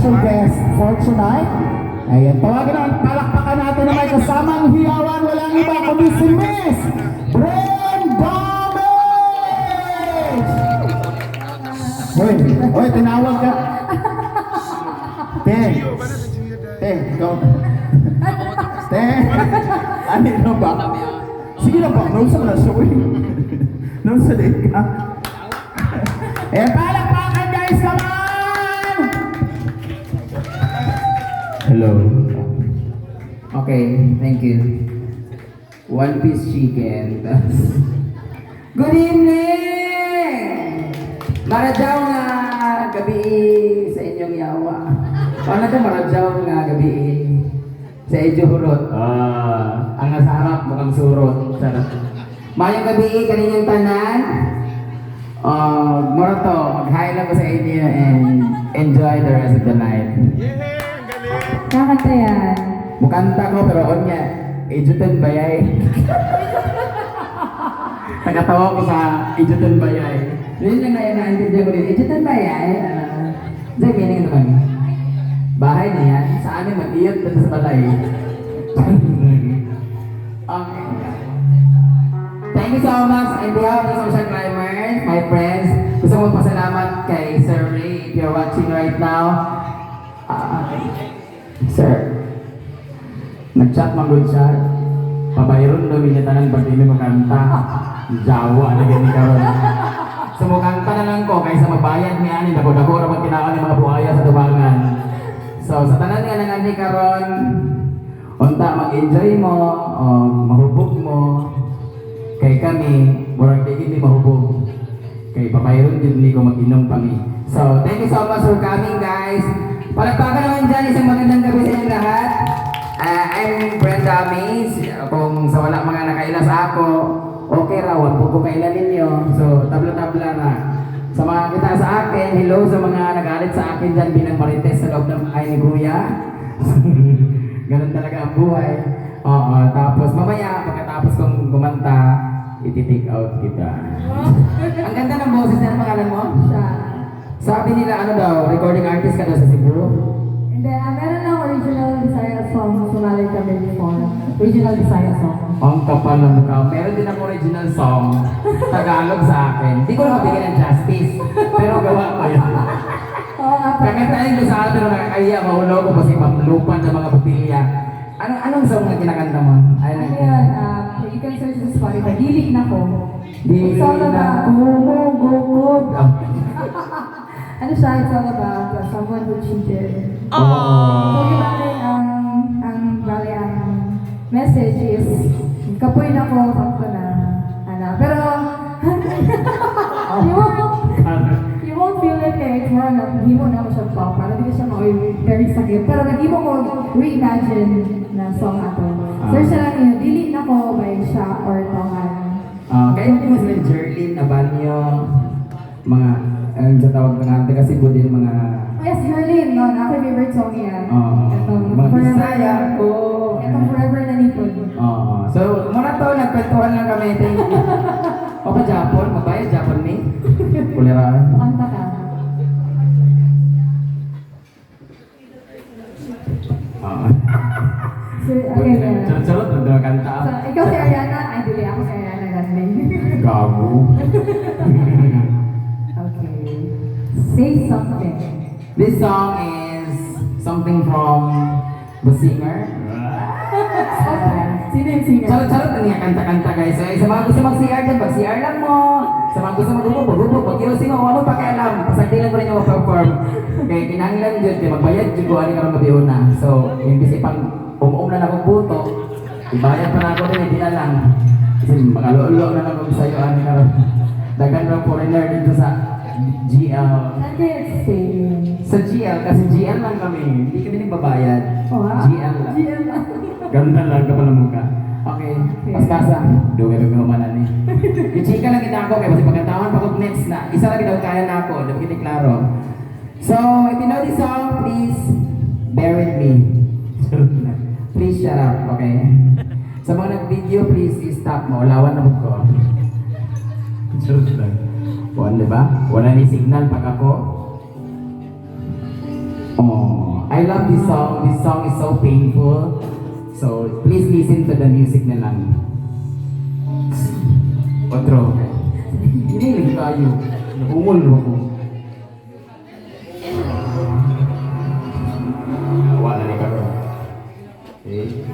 Guest for tonight. Ayan, tawagin naman, palakpakan natin na may kasamang hiyawan, walang iba kundi si Miss Brain Damage! Hoy, tinawag ka. Ten, ikaw. Ten, ano ba? Sige na ba, nausa mo na siya, uy. Nausa din ka. Ayan, palakpakan guys, come on! Hello. Okay, thank you. One piece chicken. Good evening! Maradyaw nga gabi sa inyong yawa. Paano ito maradyaw nga gabi sa inyo hurot? Ang nasa harap mukhang surot. Sarap. Mayang gabi kaninyong tanan. Mura to, mag-hi lang ko sa inyo and enjoy the rest of the night. Kakanta yan. Mukanta ko pero on nga, Ejutan Bayay. Tagatawa ko sa Ejutan Bayay. Yun lang na yun na-intindihan ko din. Ejutan Bayay? Diyan meaning naman. Bahay na yan. Saan yung mag-iyot dito sa balay? Okay. Thank you so much. On behalf of the social climbers, my friends, gusto ko magpasalamat kay Sir Ray if you're watching right now. Sir, nag-chat magod siya. Pabayron daw minitanan pag hindi makanta. Jawa na gani karon. Sumukanta na lang ko kaysa magbayad ni ani dako-dako ra magkinaon ng mga buhaya sa tubangan. So sa tanan nga nang ani karon, unta mag-enjoy mo, mahubog mo. Kay kami, murag di hindi mahubog. Kay pabayron din ni ko mag-inom kami. So thank you so much for coming guys. Palagpakan naman dyan, isang magandang gabi sa inyo lahat. I'm Brenda Mays. Kung sa wala mga nakaila sa ako, okay raw, wag po kaila ninyo. So, tabla-tabla na. Sa mga kita sa akin, hello sa mga nagalit sa akin dyan bilang marites sa loob ng bahay ni Kuya. Ganun talaga ang buhay. Tapos mamaya, pagkatapos kong kumanta, iti-take out kita. Ang ganda ng boses na pangalan mo? Siya. Sabi nila ano daw, recording artist ka daw sa Cebu? And then, meron lang original Bisaya song. Sumali kami before. Original Bisaya song. Ang kapal ng mukha. Meron din ang original song. Tagalog sa akin. Hindi ko na mabigyan ng justice. Pero gawa ko yun. Oo nga pa. Kakantahin ko sa atin na nakakaya. Mahulaw ko kasi mamlupan ng mga botilya. Anong song na kinakanta mo? Ano yan? You can search sa Spotify. Dilig na ko. Di It's all na about- kumugugod. Ano siya? It's all about someone who cheated. So, Oh. yung bali, ang message is, kapoy na ko, sakto na. Pero, you won't feel it kaya it's more na, hindi mo na ako siya pa, para hindi siya very sakit. Pero nag mo ko reimagine na song ato. Search na lang yun, dili na ko by siya or tongan. Kaya hindi mo sila Jerlyn, Nabanyo, mga, sa tawag ng ante kasi budin mga Oh yes, Herlin, no? Ako yung favorite song yan. Itong mga Forever Bisaya ko. Itong Forever na Nipon. So, muna to, nagkwentuhan lang kami. Thank you. O pa Japon, magbayad Japon ni? Kulera. Kanta ka. So, okay, Charot-charot, nagkakanta. So, ikaw si Ariana, ay dili ako si Ariana Grande. Gago. Okay. Say something. This song is something from the singer. Sino yung singer? Charot-charot na niya kanta-kanta guys. So, sa mga gusto mag-CR dyan, mag-CR lang mo. Sa mga gusto mag-ubog, mag-ubog. Mag-kirosing mo, ano pa kailam. Pasagdi lang ko rin yung mag-perform. Kaya kinahanglan dyan, kaya magbayad dyan ko, ano ka rin mabiuna. So, yung kasi pang umuum na akong puto, ibayad pa na ako rin, hindi na lang. Kasi makalulo na lang ako sa'yo, ano ka rin. Dagan ng foreigner dito sa GL. Saan kayo stay? Sa GL, kasi GL lang kami. Hindi kami nagbabayad. GL lang. GL lang. Ganda lang ka pala mukha. Okay, paskasa. Dugay-dugay humanan eh. Yung chika lang kita ako, kaya kasi pagkatawan pa ko next na, isa lang kita kaya na ako, dapat kita klaro. So, if you know this song, please bear with me. Please shut up, okay? Sa mga nag-video, please stop mo. Lawan na ko. Charot lang. Buwan, diba? Wala ni signal pag ako. Oh, I love this song. This song is so painful. So please listen to the music na lang. Otro. Hinilig tayo. Naumol ako. Wala ni Karo. Okay.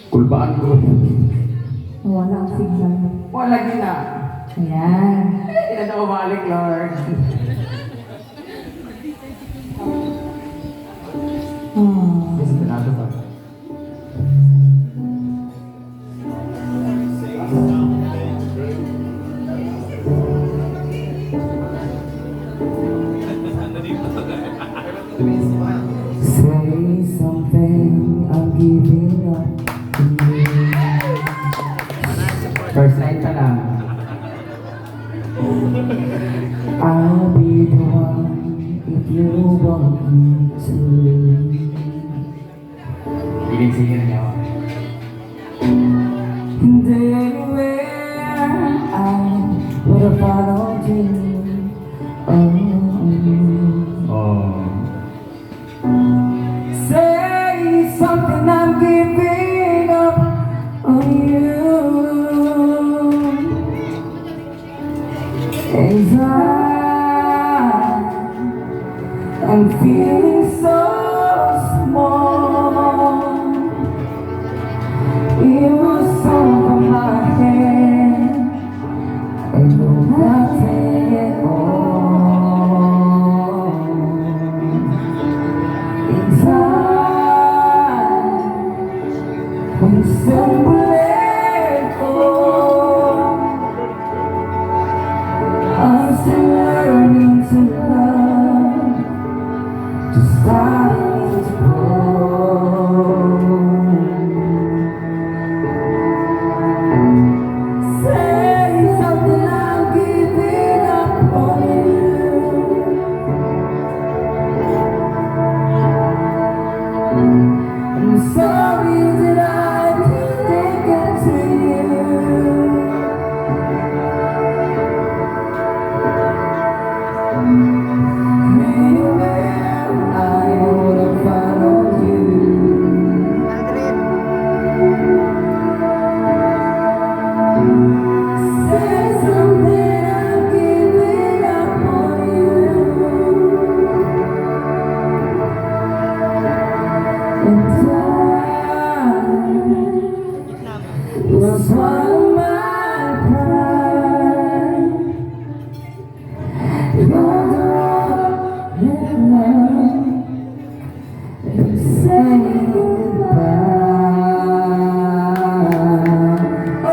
Kulbaan ko. Wala ang signal. Wala gina. Ayan. Hindi na ako balik, Lord. Oh. Yes, pinado pa. Say something, I'm giving up on you. First line pa lang. I'll be the one if you want me to. Biling singin niya. And anywhere I would have followed you. Oh. Say something, I'm giving up on you. I'm feeling so small. It was over my head, and you're nothing at all. Inside, when you let go, I'm still learning to love, just starting to grow. Say something, I'm giving up on you. I'm sorry that I didn't get to you. Anywhere I would have followed you. Say something, I'm giving up on you. And I was swallow my pride. You're the one and say goodbye. Oh,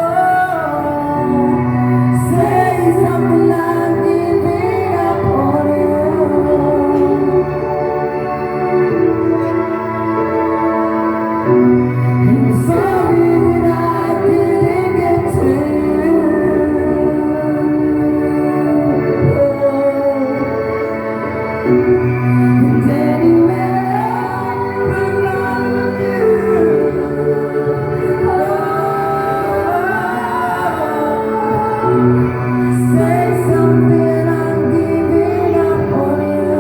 say something, I'm giving up on you. I'm sorry that I didn't get to you. And anywhere around you, say something, I'm giving up on you.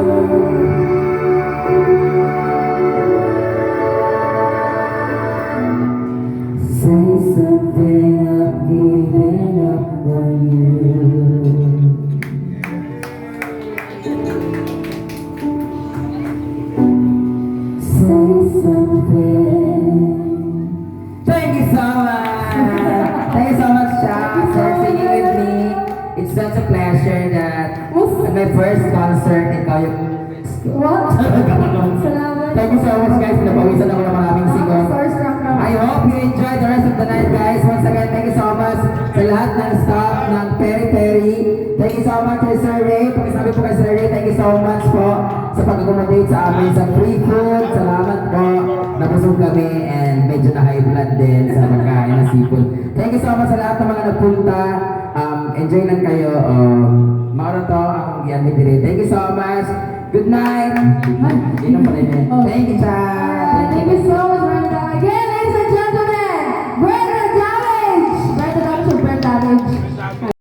Say something, I'm giving up on you. Say something. Thank you so much. Thank you so much, Shaq, for singing with me. It's such a pleasure that at my first concert, ikaw yung... What? Salamat. Thank you so much, guys. Pinapawisan ako ng maraming sigaw. Starstruck na. I hope you enjoy the rest of the night, guys. Once again, thank you so much sa lahat ng staff ng Peri Peri. Thank you so much kay Sir Ray. Pakisabi po kay Sir Ray, thank you so much po sa pag-accommodate sa amin sa free food. Salamat po. Nabusog kami and medyo na high blood din sa pagkain ng seafood. Thank you so much sa lahat ng mga nagpunta. Enjoy lang kayo. Mauro to, akong giyan dire. Thank you so much. Good night. Thank you, Cha. Thank you so much, Brenda. Again.